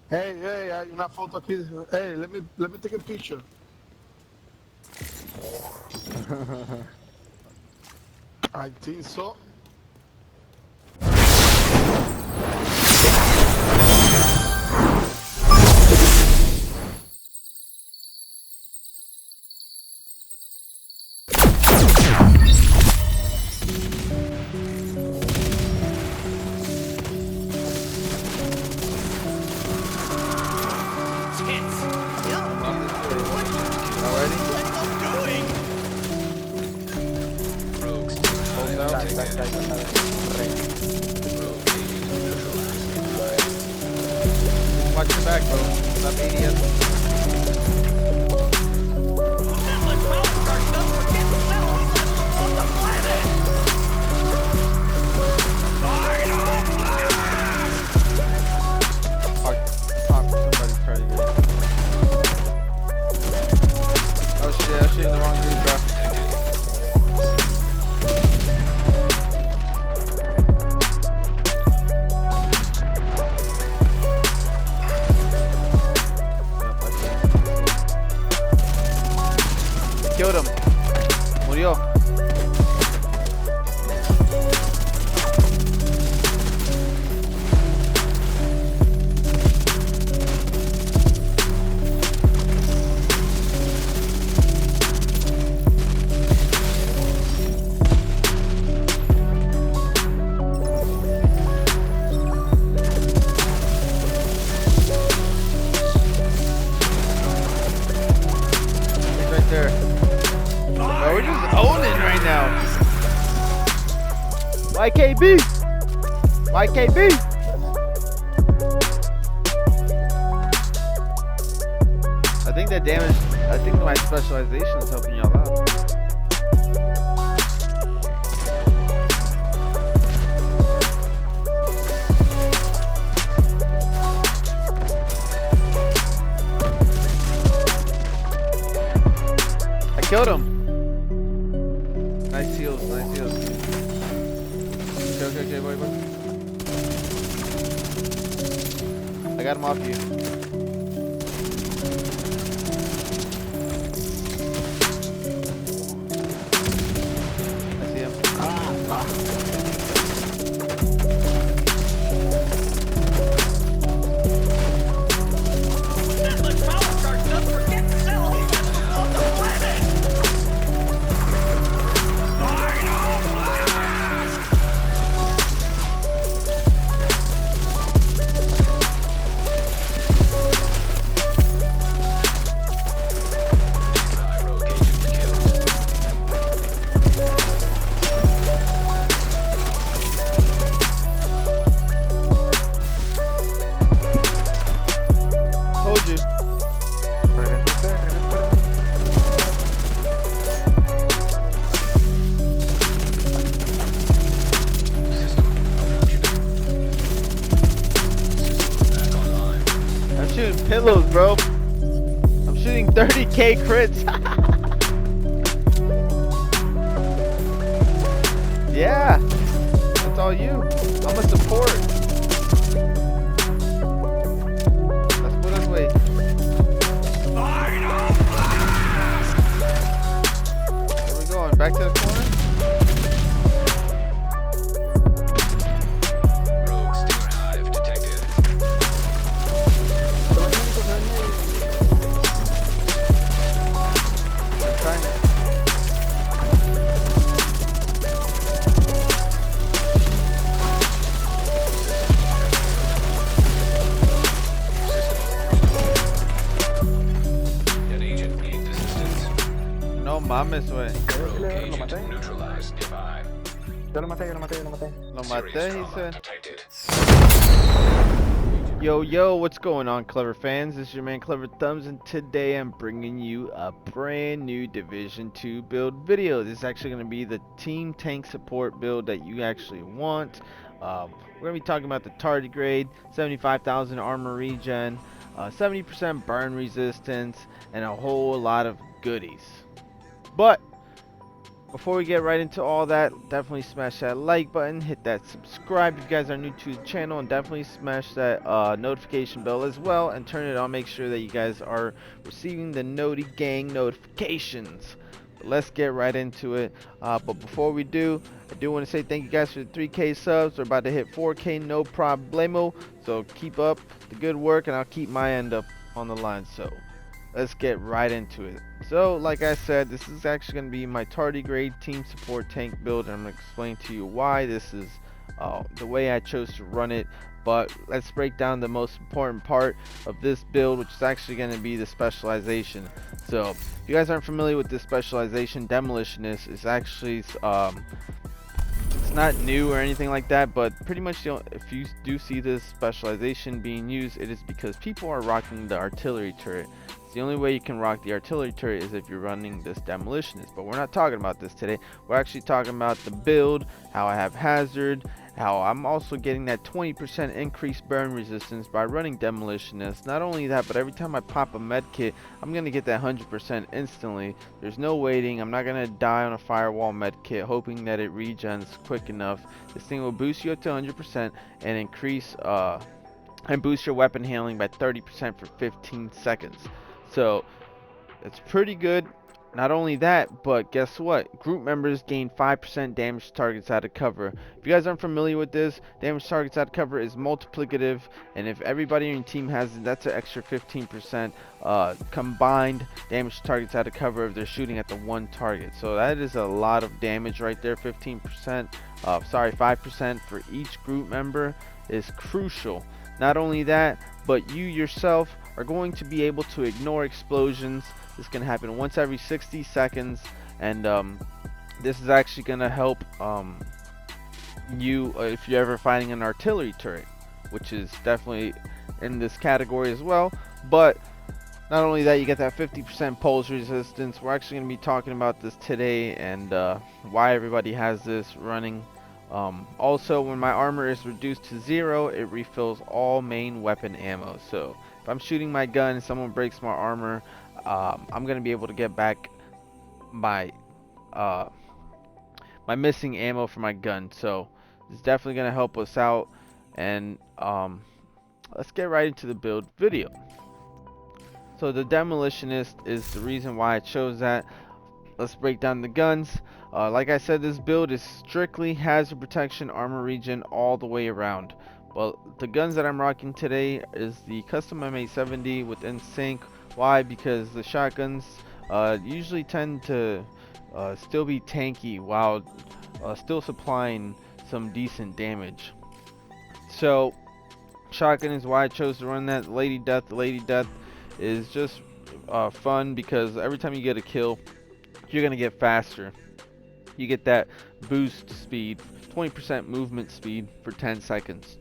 Hey, hey, hay una foto aquí. Hey, let me take a picture. I think so. I'm on this way. Y'all ready? Holding out. Watch your back, bro. Stop ADS. Fuck. Fuck. Somebody's trying to get it. Oh shit, I'm shooting the wrong dude, bro. Killed him. Murió. He's right there. Bro, we're just owning right now. YKB. YKB. I think that damage. I think my specialization is helping y'all out. I killed him. Nice heals, nice heals. Okay, boy. I got him off you. I see him. Told you. I'm shooting pillows, bro. I'm shooting 30K crits. Yeah, that's all you. I'm a support. Let's put us away. Where we going? Back to the corner? I'm trying to. No mames, güey. Yo lo maté. Lo maté, he said. Yo, what's going on, Clever fans? This is your man, KleverThumbs, and today I'm bringing you a brand new Division 2 build video. This is actually going to be the Team Tank Support build that you actually want. We're going to be talking about the tardigrade, 75,000 armor regen, 70% burn resistance, and a whole lot of goodies. But before we get right into all that, definitely smash that like button, hit that subscribe if you guys are new to the channel, and definitely smash that notification bell as well, and turn it on. Make sure that you guys are receiving the Noti Gang notifications. But let's get right into it. But before we do, I do want to say thank you guys for the 3K subs. We're about to hit 4K, no problemo. So keep up the good work, and I'll keep my end up on the line. So let's get right into it. So like I said, this is actually going to be my tardigrade team support tank build, and I'm going to explain to you why this is the way I chose to run it. But let's break down the most important part of this build, which is actually going to be the specialization. So if you guys aren't familiar with this specialization, demolitionist is actually it's not new or anything like that, but pretty much if you do see this specialization being used, it is because people are rocking the artillery turret. The only way you can rock the artillery turret is if you're running this demolitionist, but we're not talking about this today. We're actually talking about the build, how I have hazard, how I'm also getting that 20% increased burn resistance by running demolitionist. Not only that, but every time I pop a med kit, I'm gonna get that 100% instantly. There's no waiting. I'm not gonna die on a firewall med kit hoping that it regens quick enough. This thing will boost you up to 100% and increase and boost your weapon handling by 30% for 15 seconds. So it's pretty good. Not only that, but guess what? Group members gain 5% damage to targets out of cover. If you guys aren't familiar with this, damage to targets out of cover is multiplicative, and if everybody in your team has it, that's an extra 15% combined damage to targets out of cover if they're shooting at the one target. So that is a lot of damage right there. 15%, sorry, 5% for each group member is crucial. Not only that, but you yourself are going to be able to ignore explosions. This can happen once every 60 seconds, and this is actually going to help you if you're ever fighting an artillery turret, which is definitely in this category as well. But not only that, you get that 50% pulse resistance. We're actually going to be talking about this today and why everybody has this running. Also, when my armor is reduced to 0, it refills all main weapon ammo. So if I'm shooting my gun and someone breaks my armor, I'm gonna be able to get back my my missing ammo for my gun. So it's definitely gonna help us out. And let's get right into the build video. So the demolitionist is the reason why I chose that. Let's break down the guns. Like I said, this build is strictly hazard protection, armor regen all the way around. Well, the guns that I'm rocking today is the custom M870 with NSYNC. Why? Because the shotguns usually tend to still be tanky while still supplying some decent damage. So shotgun is why I chose to run that. Lady Death. The Lady Death is just fun because every time you get a kill, you're gonna get faster. You get that boost speed, 20% movement speed for 10 seconds.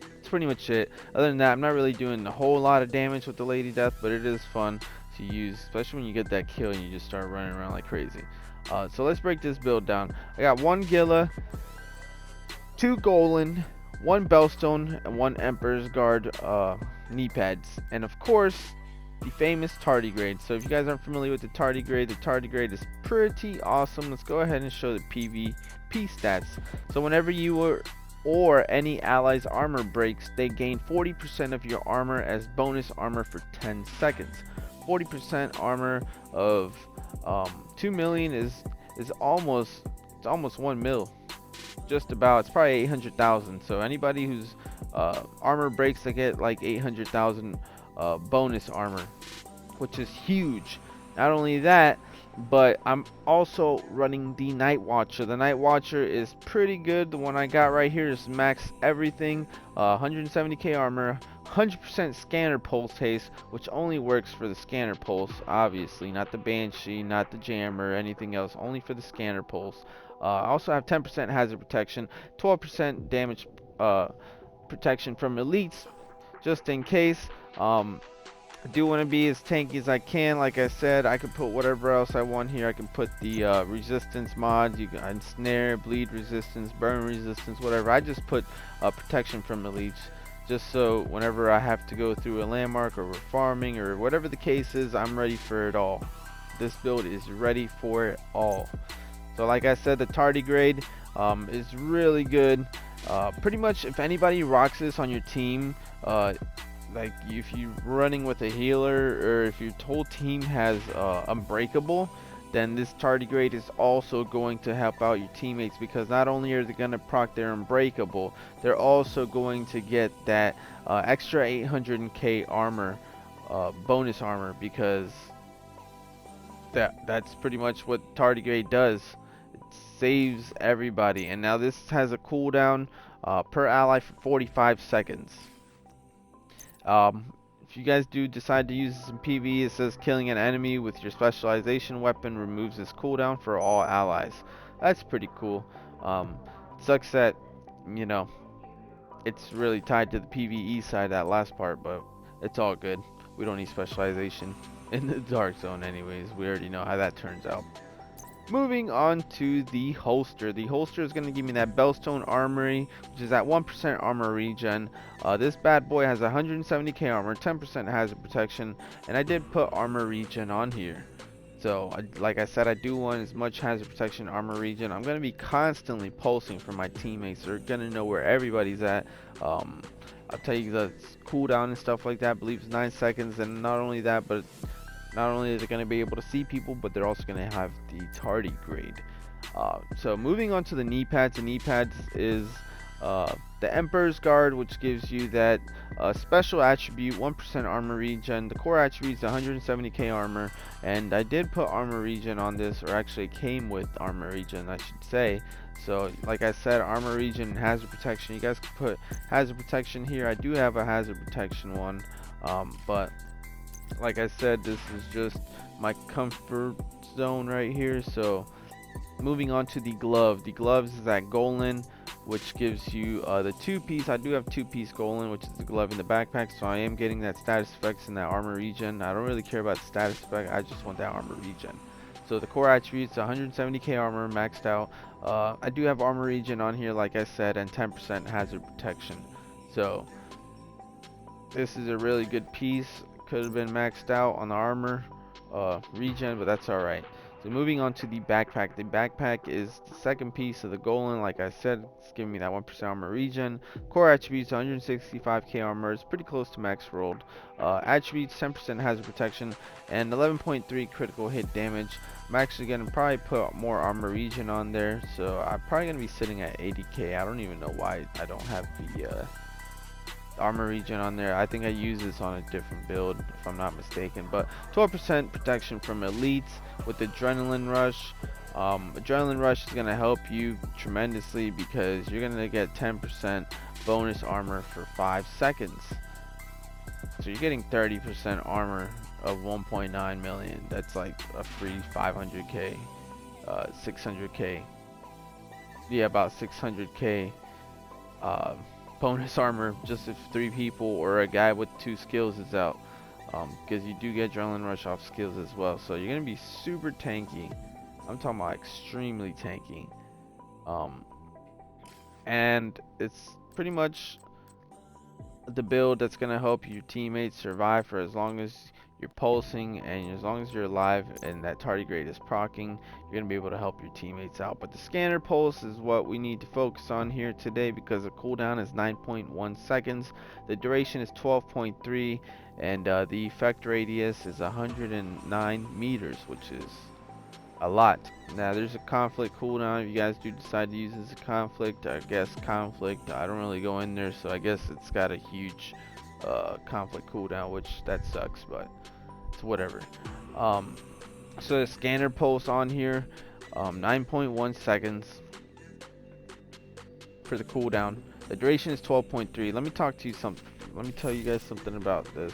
That's pretty much it. Other than that, I'm not really doing a whole lot of damage with the Lady Death, but it is fun to use, especially when you get that kill and you just start running around like crazy. So let's break this build down. I got 1 Gila, 2 Golan, 1 Bellstone, and 1 Emperor's Guard knee pads, and of course the famous tardigrade. So if you guys aren't familiar with the tardigrade is pretty awesome. Let's go ahead and show the PvP stats. So whenever you or any ally's armor breaks, they gain 40% of your armor as bonus armor for 10 seconds. 40% armor of 2 million is almost 1 mil. Just about. It's probably 800,000. So anybody whose armor breaks, they get like 800,000 bonus armor, which is huge. Not only that, but I'm also running the Night Watcher. The Night Watcher is pretty good. The one I got right here is max everything, 170k armor, 100% scanner pulse haste, which only works for the scanner pulse, obviously, not the Banshee, not the Jammer, anything else, only for the scanner pulse. I also have 10% hazard protection, 12% damage protection from elites, just in case. I do want to be as tanky as I can. Like I said, I could put whatever else I want here. I can put the resistance mods, you can snare, bleed resistance, burn resistance, whatever. I just put protection from elites, just so whenever I have to go through a landmark or we're farming or whatever the case is, I'm ready for it all. This build is ready for it all. So like I said, the tardigrade is really good. Pretty much if anybody rocks this on your team, like if you're running with a healer, or if your whole team has unbreakable, then this tardigrade is also going to help out your teammates, because not only are they going to proc their unbreakable, they're also going to get that extra 800k armor, bonus armor, because that's pretty much what tardigrade does. It saves everybody. And now this has a cooldown per ally for 45 seconds. If you guys do decide to use this in PvE, it says killing an enemy with your specialization weapon removes this cooldown for all allies. That's pretty cool. Sucks that, you know, it's really tied to the PvE side, that last part, but it's all good. We don't need specialization in the dark zone anyways. We already know how that turns out. Moving on to the holster. The holster is going to give me that Bellstone Armory, which is at 1% armor regen. This bad boy has 170k armor, 10% hazard protection, and I did put armor regen on here. So, like I said, I do want as much hazard protection, armor regen. I'm going to be constantly pulsing for my teammates. They're going to know where everybody's at. I'll tell you the cooldown and stuff like that. I believe it's 9 seconds, and not only that, but not only are they going to be able to see people, but they're also going to have the tardigrade. So moving on to the knee pads. The knee pads is the Emperor's Guard, which gives you that special attribute, 1% armor regen. The core attribute is 170k armor, and I did put armor regen on this, or actually it came with armor regen, I should say. So like I said, armor regen and hazard protection. You guys can put hazard protection here. I do have a hazard protection one, but like I said, this is just my comfort zone right here. So moving on to the glove. The gloves is that Golan, which gives you the 2-piece. I do have 2-piece Golan, which is the glove in the backpack, so I am getting that status effects and that armor regen. I don't really care about the status effect, I just want that armor regen. So the core attributes, 170k armor maxed out. I do have armor regen on here, like I said, and 10% hazard protection. So this is a really good piece. Could have been maxed out on the armor regen, but that's alright. So moving on to the backpack. The backpack is the second piece of the Golan. Like I said, it's giving me that 1% armor regen. Core attributes, 165k armor. It's pretty close to max rolled. Attributes, 10% hazard protection and 11.3 critical hit damage. I'm actually going to probably put more armor regen on there, so I'm probably going to be sitting at 80k. I don't even know why I don't have the armor regen on there. I think I use this on a different build if I'm not mistaken. But 12% protection from elites with adrenaline rush. Adrenaline rush is going to help you tremendously, because you're going to get 10% bonus armor for 5 seconds. So you're getting 30% armor of 1.9 million. That's like a free 500k, 600k. Yeah, about 600k bonus armor just if 3 people or a guy with 2 skills is out, because you do get adrenaline rush off skills as well. So you're gonna be super tanky. I'm talking about extremely tanky, and it's pretty much the build that's gonna help your teammates survive for as long as you're pulsing, and as long as you're alive and that tardigrade is proccing, you're gonna be able to help your teammates out. But the scanner pulse is what we need to focus on here today, because the cooldown is 9.1 seconds, the duration is 12.3, and the effect radius is 109 meters, which is a lot. Now there's a conflict cooldown if you guys do decide to use this as a conflict. I guess conflict, I don't really go in there, so I guess it's got a huge conflict cooldown, which that sucks, but it's whatever. So the scanner pulse on here, 9.1 seconds for the cooldown. The duration is 12.3. Let me tell you guys something about this.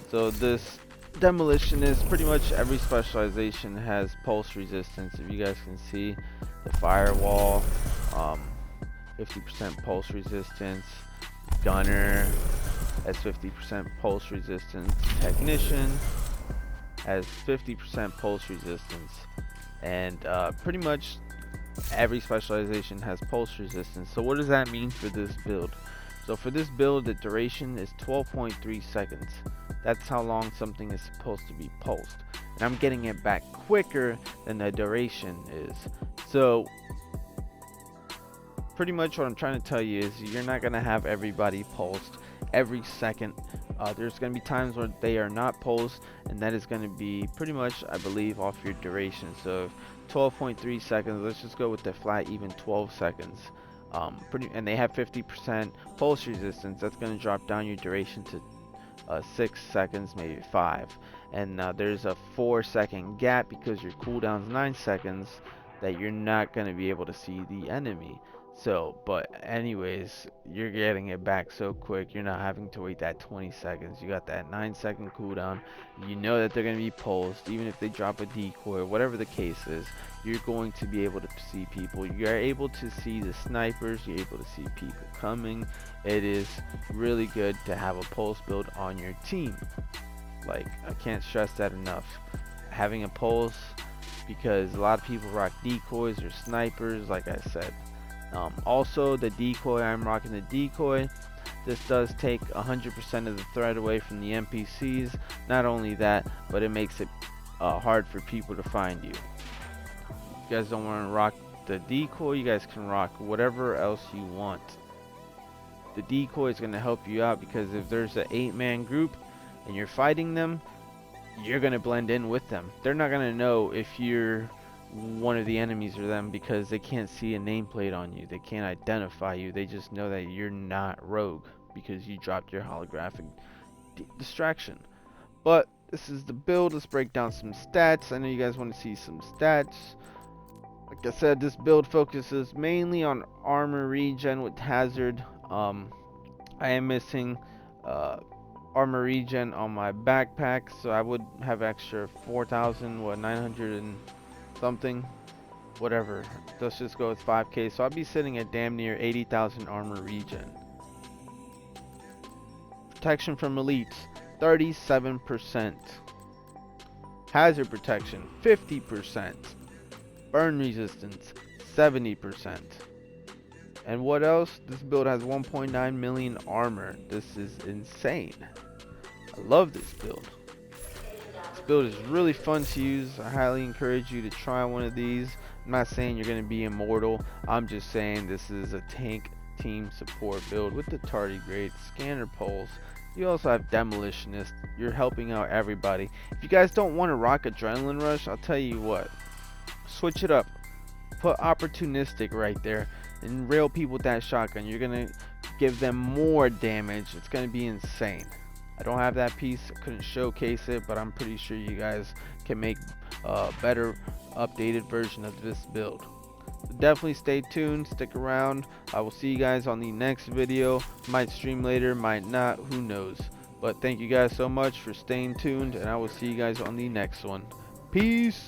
So this demolitionist, pretty much every specialization has pulse resistance. If you guys can see, the firewall, 50% pulse resistance. Gunner has 50% pulse resistance. Technician has 50% pulse resistance, and pretty much every specialization has pulse resistance. So what does that mean for this build? So for this build, the duration is 12.3 seconds. That's how long something is supposed to be pulsed. and I'm getting it back quicker than the duration is. So pretty much what I'm trying to tell you is you're not going to have everybody pulsed every second. There's going to be times where they are not pulsed, and that is going to be pretty much, I believe, off your duration. So if 12.3 seconds, let's just go with the flat even 12 seconds, and they have 50% pulse resistance, that's going to drop down your duration to 6 seconds, maybe 5. And there's a 4-second gap because your cooldown's 9 seconds that you're not going to be able to see the enemy. So, but anyways, you're getting it back so quick, you're not having to wait that 20 seconds. You got that 9-second cooldown. You know that they're going to be pulsed, even if they drop a decoy or whatever the case is. You're going to be able to see people. You're able to see the snipers. You're able to see people coming. It is really good to have a pulse build on your team. Like, I can't stress that enough. Having a pulse, because a lot of people rock decoys or snipers, like I said. Also, the decoy, I'm rocking the decoy. This does take 100% of the threat away from the NPCs. Not only that, but it makes it hard for people to find you. If you guys don't want to rock the decoy, you guys can rock whatever else you want. The decoy is going to help you out because if there's an 8-man group and you're fighting them, you're going to blend in with them. They're not going to know if you're one of the enemies or them because they can't see a nameplate on you. They can't identify you. They just know that you're not rogue because you dropped your holographic distraction. But this is the build. Let's break down some stats. I know you guys want to see some stats. Like I said, this build focuses mainly on armor regen with hazard. I am missing armor regen on my backpack, so I would have extra 4,900 and something, whatever. Let's just go with 5k, so I'll be sitting at damn near 80,000 armor regen. Protection from elites 37%, hazard protection 50%, burn resistance 70%. And what else? This build has 1.9 million armor. This is insane. I love this build. This build is really fun to use. I highly encourage you to try one of these. I'm not saying you're going to be immortal. I'm just saying this is a tank team support build with the tardigrade, scanner pulse. You also have demolitionist. You're helping out everybody. If you guys don't want to rock adrenaline rush, I'll tell you what. Switch it up. Put opportunistic right there and rail people with that shotgun. You're going to give them more damage. It's going to be insane. I don't have that piece, I couldn't showcase it, but I'm pretty sure you guys can make a better updated version of this build. So definitely stay tuned, stick around. I will see you guys on the next video. Might stream later, might not, who knows. But thank you guys so much for staying tuned, and I will see you guys on the next one. Peace.